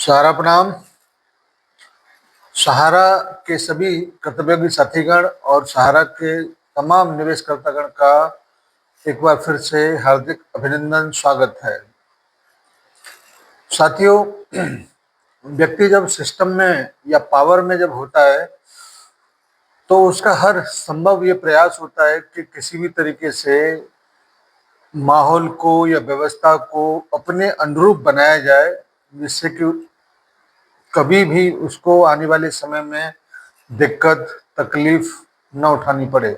सहारा प्रणाम। सहारा के सभी कर्तव्यज्ञ साथीगण और सहारा के तमाम निवेशकर्तागण का एक बार फिर से हार्दिक अभिनंदन, स्वागत है। साथियों, व्यक्ति जब सिस्टम में या पावर में जब होता है तो उसका हर संभव ये प्रयास होता है कि किसी भी तरीके से माहौल को या व्यवस्था को अपने अनुरूप बनाया जाए, जिससे कि कभी भी उसको आने वाले समय में दिक्कत तकलीफ न उठानी पड़े।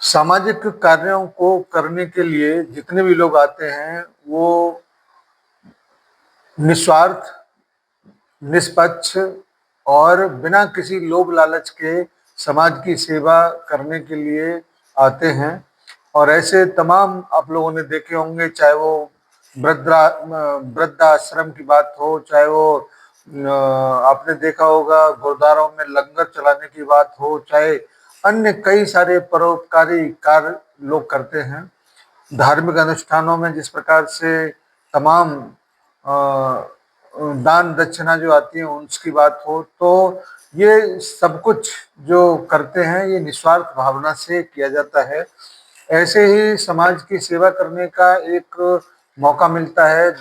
सामाजिक कार्यों को करने के लिए जितने भी लोग आते हैं वो निस्वार्थ, निष्पक्ष और बिना किसी लोभ लालच के समाज की सेवा करने के लिए आते हैं। और ऐसे तमाम आप लोगों ने देखे होंगे, चाहे वो वृद्धाश्रम की बात हो, चाहे वो आपने देखा होगा गुरुद्वारों में लंगर चलाने की बात हो, चाहे अन्य कई सारे परोपकारी कार्य लोग करते हैं। धार्मिक अनुष्ठानों में जिस प्रकार से तमाम दान दक्षिणा जो आती है उसकी बात हो, तो ये सब कुछ जो करते हैं ये निस्वार्थ भावना से किया जाता है। ऐसे ही समाज की सेवा करने का एक मौका मिलता है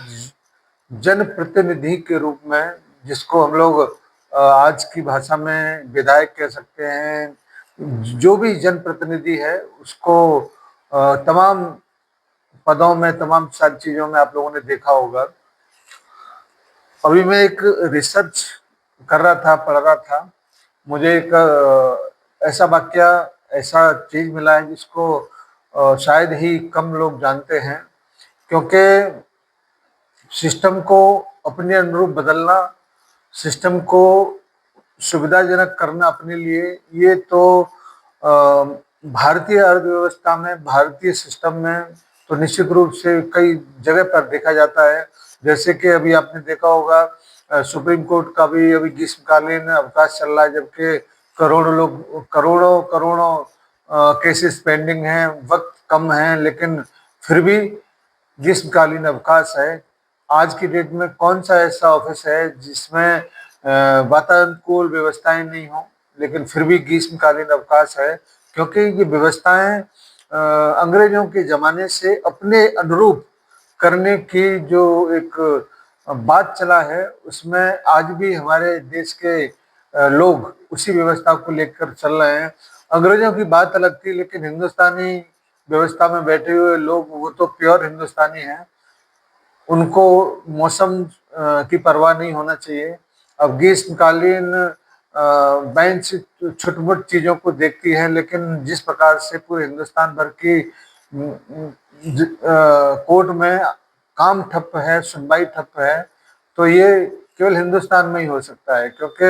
जनप्रतिनिधि के रूप में, जिसको हम लोग आज की भाषा में विधायक कह सकते हैं। जो भी जनप्रतिनिधि है उसको तमाम पदों में, तमाम सारी चीजों में आप लोगों ने देखा होगा। अभी मैं एक रिसर्च कर रहा था, पढ़ रहा था, मुझे एक ऐसा वाक्य, ऐसा चीज मिला है जिसको शायद ही कम लोग जानते हैं। क्योंकि सिस्टम को अपने अनुरूप बदलना, सिस्टम को सुविधाजनक करना अपने लिए, ये तो भारतीय अर्थव्यवस्था में, भारतीय सिस्टम में तो निश्चित रूप से कई जगह पर देखा जाता है। जैसे कि अभी आपने देखा होगा सुप्रीम कोर्ट का भी अभी ग्रीष्मकालीन अवकाश चल रहा है, जबकि करोड़ों लोग, करोड़ों करोड़ों केसेस पेंडिंग हैं, वक्त कम है, लेकिन फिर भी ग्रीष्मकालीन अवकाश है। आज की डेट में कौन सा ऐसा ऑफिस है जिसमें वातानुकूल व्यवस्थाएं नहीं हो, लेकिन फिर भी ग्रीष्मकालीन अवकाश है। क्योंकि ये व्यवस्थाएं अंग्रेजों के जमाने से अपने अनुरूप करने की जो एक बात चला है, उसमें आज भी हमारे देश के लोग उसी व्यवस्था को लेकर चल रहे हैं। अंग्रेजों की बात अलग थी, लेकिन हिंदुस्तानी व्यवस्था में बैठे हुए लोग वो तो प्योर हिंदुस्तानी हैं, उनको मौसम की परवाह नहीं होना चाहिए। अब ग्रीष्मकालीन बेंच छुटमुट चीजों को देखती है, लेकिन जिस प्रकार से पूरे हिंदुस्तान भर की कोर्ट में काम ठप है, सुनवाई ठप है, तो ये केवल हिंदुस्तान में ही हो सकता है। क्योंकि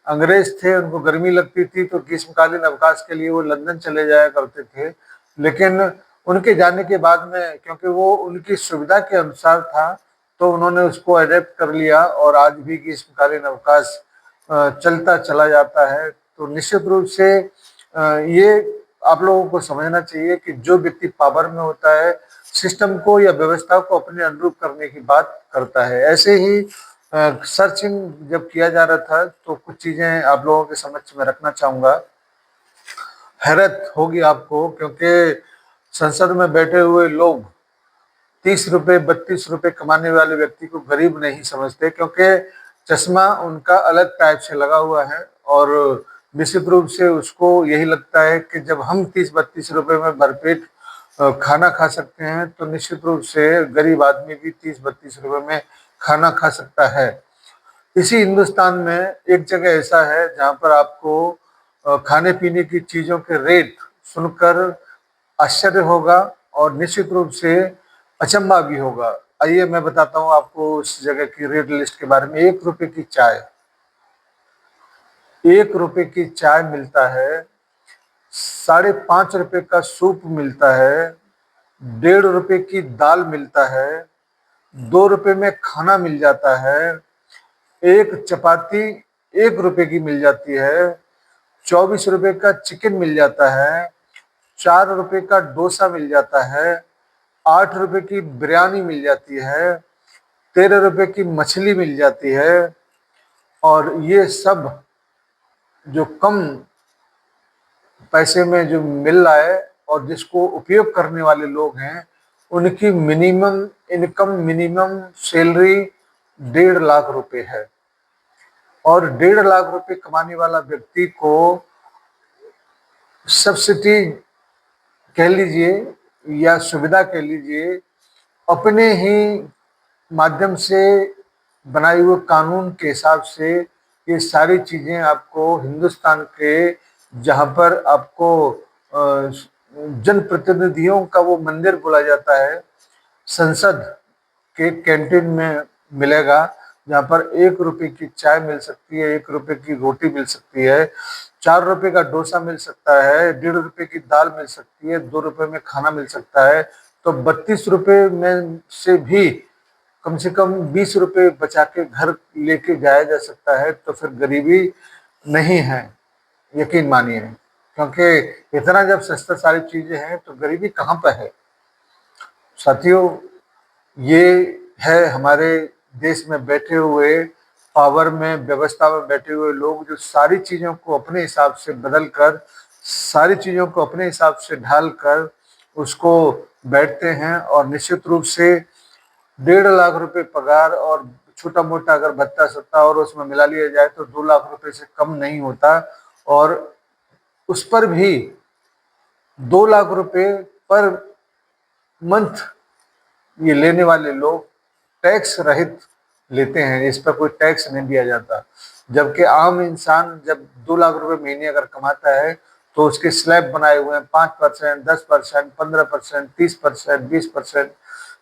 अंग्रेज थे, उनको गर्मी लगती थी तो ग्रीष्मकालीन अवकाश के लिए वो लंदन चले जाया करते थे, लेकिन उनके जाने के बाद में, क्योंकि वो उनकी सुविधा के अनुसार था, तो उन्होंने उसको अडेप्ट कर लिया और आज भी ग्रीष्मकालीन अवकाश चलता चला जाता है। तो निश्चित रूप से ये आप लोगों को समझना चाहिए कि जो व्यक्ति पावर में होता है, सिस्टम को या व्यवस्था को अपने अनुरूप करने की बात करता है। ऐसे ही सर्चिंग जब किया जा रहा था तो कुछ चीजें आप लोगों के समक्ष में रखना चाहूंगा। हैरत होगी आपको, क्योंकि संसद में बैठे हुए लोग 30 रुपए 32 रुपए कमाने वाले व्यक्ति को गरीब नहीं समझते, क्योंकि चश्मा उनका अलग टाइप से लगा हुआ है। और निश्चित रूप से उसको यही लगता है कि जब हम 30-32 रुपए में भरपेट खाना खा सकते हैं, तो निश्चित रूप से गरीब आदमी भी 30-32 रुपए में खाना खा सकता है। इसी हिंदुस्तान में एक जगह ऐसा है जहाँ पर आपको खाने पीने की चीजों के रेट सुनकर आश्चर्य होगा और निश्चित रूप से अचंभा भी होगा। आइए मैं बताता हूँ आपको उस जगह की रेट लिस्ट के बारे में। 1 रुपए की चाय, 1 रुपए की चाय मिलता है, 5.5 रुपए का सूप मिलता है, 1.5 रुपए की दाल मिलता है, 2 रुपए में खाना मिल जाता है, एक चपाती 1 रुपए की मिल जाती है, 24 रुपए का चिकन मिल जाता है, 4 रुपए का डोसा मिल जाता है, 8 रुपए की बिरयानी मिल जाती है, 13 रुपए की मछली मिल जाती है। और ये सब जो कम पैसे में जो मिल रहा है और जिसको उपयोग करने वाले लोग हैं, उनकी minimum income, minimum salary 1.5 lakh रुपए है। और 1.5 लाख रुपए कमाने वाला व्यक्ति को सब्सिडी कह लीजिए या सुविधा कह लीजिए, अपने ही माध्यम से बनाए हुए कानून के हिसाब से ये सारी चीजें आपको हिंदुस्तान के, जहां पर आपको जनप्रतिनिधियों का वो मंदिर बोला जाता है, संसद के कैंटीन में मिलेगा, जहाँ पर 1 रुपए की चाय मिल सकती है, 1 रुपए की रोटी मिल सकती है, 4 रुपए का डोसा मिल सकता है, 1.5 रुपए की दाल मिल सकती है, 2 रुपए में खाना मिल सकता है। तो 32 रुपए में से भी कम से कम 20 रुपए बचा के घर लेके जाया जा सकता है। तो फिर गरीबी नहीं है, यकीन मानिए। क्योंकि इतना जब सस्ता सारी चीजें हैं तो गरीबी कहाँ पर है साथियों। ये है हमारे देश में बैठे हुए, पावर में, व्यवस्था में बैठे हुए लोग, जो सारी चीजों को अपने हिसाब से बदल कर, सारी चीजों को अपने हिसाब से ढाल कर उसको बैठते हैं। और निश्चित रूप से 1.5 लाख रुपए पगार और छोटा मोटा अगर भत्ता सत्ता और उसमें मिला लिया जाए तो 2 लाख रुपए से कम नहीं होता। और उस पर भी 2 लाख रुपए पर मंथ ये लेने वाले लोग टैक्स रहित लेते हैं, इस पर कोई टैक्स नहीं दिया जाता। जबकि आम इंसान जब 2 लाख रुपए महीने अगर कमाता है तो उसके स्लैब बनाए हुए हैं 5%, 10%, 15%, 30%, 20%।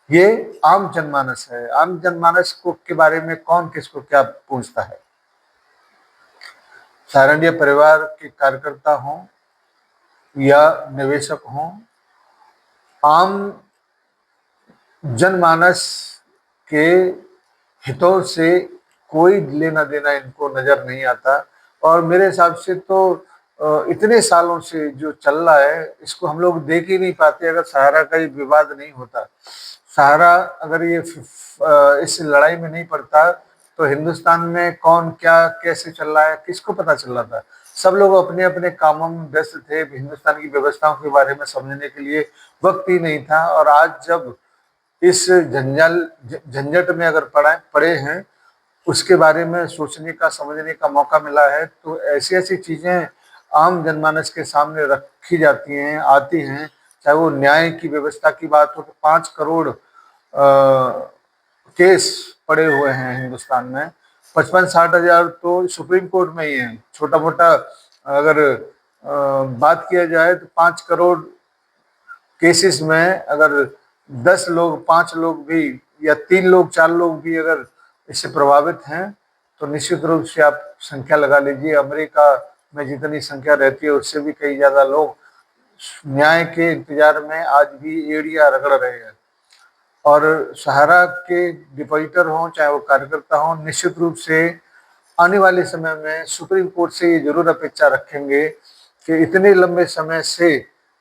ये आम जनमानस है। आम जनमानस को के बारे में कौन किसको क्या पूछता है। सारंडिया परिवार के कार्यकर्ता हों या निवेशक हों, आम जनमानस के हितों से कोई लेना देना इनको नजर नहीं आता। और मेरे हिसाब से तो इतने सालों से जो चल रहा है इसको हम लोग देख ही नहीं पाते अगर सहारा का ये विवाद नहीं होता। सहारा अगर ये इस लड़ाई में नहीं पड़ता तो हिंदुस्तान में कौन क्या कैसे चल रहा है किसको पता चल रहा था। सब लोग अपने अपने कामों में व्यस्त थे, हिंदुस्तान की व्यवस्थाओं के बारे में समझने के लिए वक्त ही नहीं था। और आज जब इस झंझट में अगर पड़े हैं, उसके बारे में सोचने का, समझने का मौका मिला है, तो ऐसी ऐसी चीजें आम जनमानस के सामने रखी जाती हैं, आती हैं। चाहे वो न्याय की व्यवस्था की बात हो तो 5 करोड़ केस पड़े हुए हैं हिंदुस्तान में, 55-60 हजार तो सुप्रीम कोर्ट में ही है। छोटा मोटा अगर बात किया जाए तो 5 करोड़ केसेस में अगर 10 लोग, 5 लोग भी या 3 लोग, 4 लोग भी अगर इससे प्रभावित हैं तो निश्चित रूप से आप संख्या लगा लीजिए, अमेरिका में जितनी संख्या रहती है उससे भी कई ज्यादा लोग न्याय के इंतजार में आज भी एड़ियां रगड़ रहे हैं। और सहारा के डिपॉजिटर हों चाहे वो कार्यकर्ता हों, निश्चित रूप से आने वाले समय में सुप्रीम कोर्ट से ये जरूर अपेक्षा रखेंगे कि इतने लंबे समय से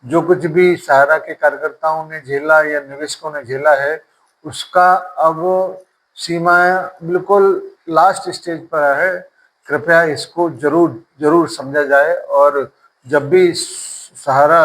जो कुछ भी सहारा के कार्यकर्ताओं ने झेला या निवेशकों ने झेला है, उसका अब सीमा बिल्कुल लास्ट स्टेज पर है। कृपया इसको जरूर जरूर समझा जाए। और जब भी सहारा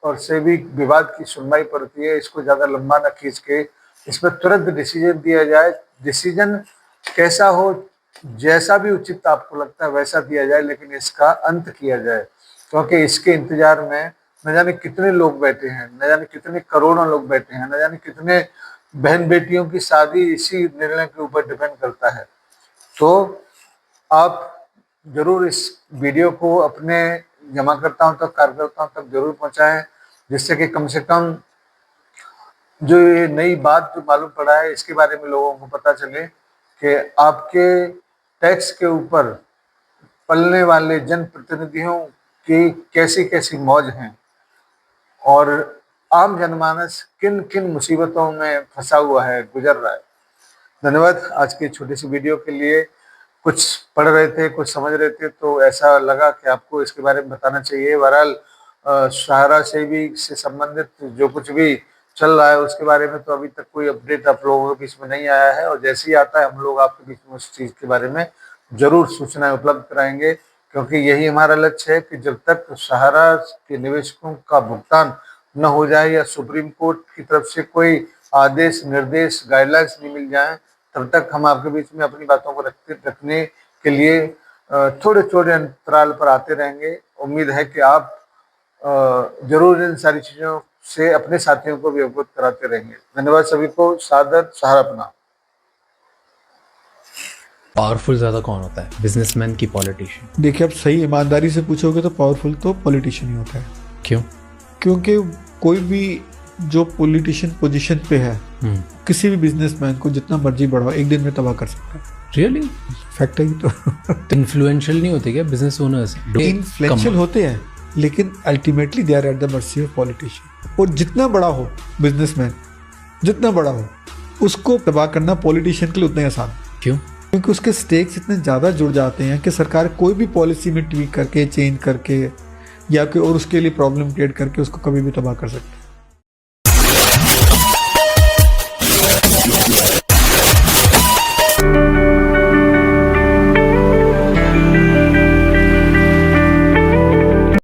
और सेबी विवाद की सुनवाई पड़ती है, इसको ज्यादा लंबा न खींच के इस पर तुरंत डिसीजन दिया जाए। डिसीजन कैसा हो, जैसा भी उचित आपको लगता है वैसा दिया जाए, लेकिन इसका अंत किया जाए। क्योंकि इसके इंतजार में न जाने कितने लोग बैठे हैं, न जाने कितने करोड़ों लोग बैठे हैं, न जाने कितने बहन बेटियों की शादी इसी निर्णय के ऊपर डिपेंड करता है। तो आप जरूर इस वीडियो को अपने जमाकर्ताओं तक, कार्यकर्ताओं तक जरूर पहुंचाएं, जिससे कि कम से कम जो ये नई बात जो मालूम पड़ा है इसके बारे में लोगों को पता चले कि आपके टैक्स के ऊपर पलने वाले जनप्रतिनिधियों की कैसी कैसी मौज हैं और आम जनमानस किन किन मुसीबतों में फंसा हुआ है, गुजर रहा है। धन्यवाद आज की छोटी सी वीडियो के लिए। कुछ पढ़ रहे थे, कुछ समझ रहे थे, तो ऐसा लगा कि आपको इसके बारे में बताना चाहिए। बहरहाल सहारा से भी से संबंधित जो कुछ भी चल रहा है उसके बारे में तो अभी तक कोई अपडेट आप लोगों के बीच में नहीं आया है, और जैसे ही आता है हम लोग आपके बीच में उस चीज़ के बारे में जरूर सूचनाएं उपलब्ध कराएंगे, क्योंकि यही हमारा लक्ष्य है कि जब तक सहारा के निवेशकों का भुगतान न हो जाए या सुप्रीम कोर्ट की तरफ से कोई आदेश, निर्देश, गाइडलाइंस नहीं मिल जाए, तब तक हम आपके बीच में अपनी बातों को रखने के लिए थोड़े थोड़े अंतराल पर आते रहेंगे। उम्मीद है कि आप जरूर इन सारी चीज़ों से अपने साथियों को भी अवगत कराते रहेंगे। धन्यवाद सभी को, सादर सहारा प्रणाम। पावरफुल ज्यादा कौन होता है, बिजनेसमैन की पॉलिटिशियन? देखिए, आप सही ईमानदारी से पूछोगे तो पावरफुल तो पॉलिटिशियन ही होता है। क्यों? क्योंकि कोई भी जो पॉलिटिशियन पोजीशन पे है किसी भी बिजनेसमैन को जितना मर्जी बढ़ाओ एक दिन में तबाह कर सकता है। रियली? फैक्ट है ये तो। इन्फ्लुएंशियल नहीं होते क्या बिजनेस ओनर्स? इन्फ्लुएंशियल होते हैं, लेकिन ultimately they are at the mercy of politician. और जितना बड़ा हो बिजनेसमैन, जितना बड़ा हो, उसको तबाह करना पॉलिटिशियन के लिए उतना ही आसान। क्यों? क्योंकि उसके स्टेक्स इतने ज़्यादा जुड़ जाते हैं कि सरकार कोई भी पॉलिसी में ट्वीक करके, चेंज करके या कोई और उसके लिए प्रॉब्लम क्रिएट करके उसको कभी भी तबाह कर सकती है।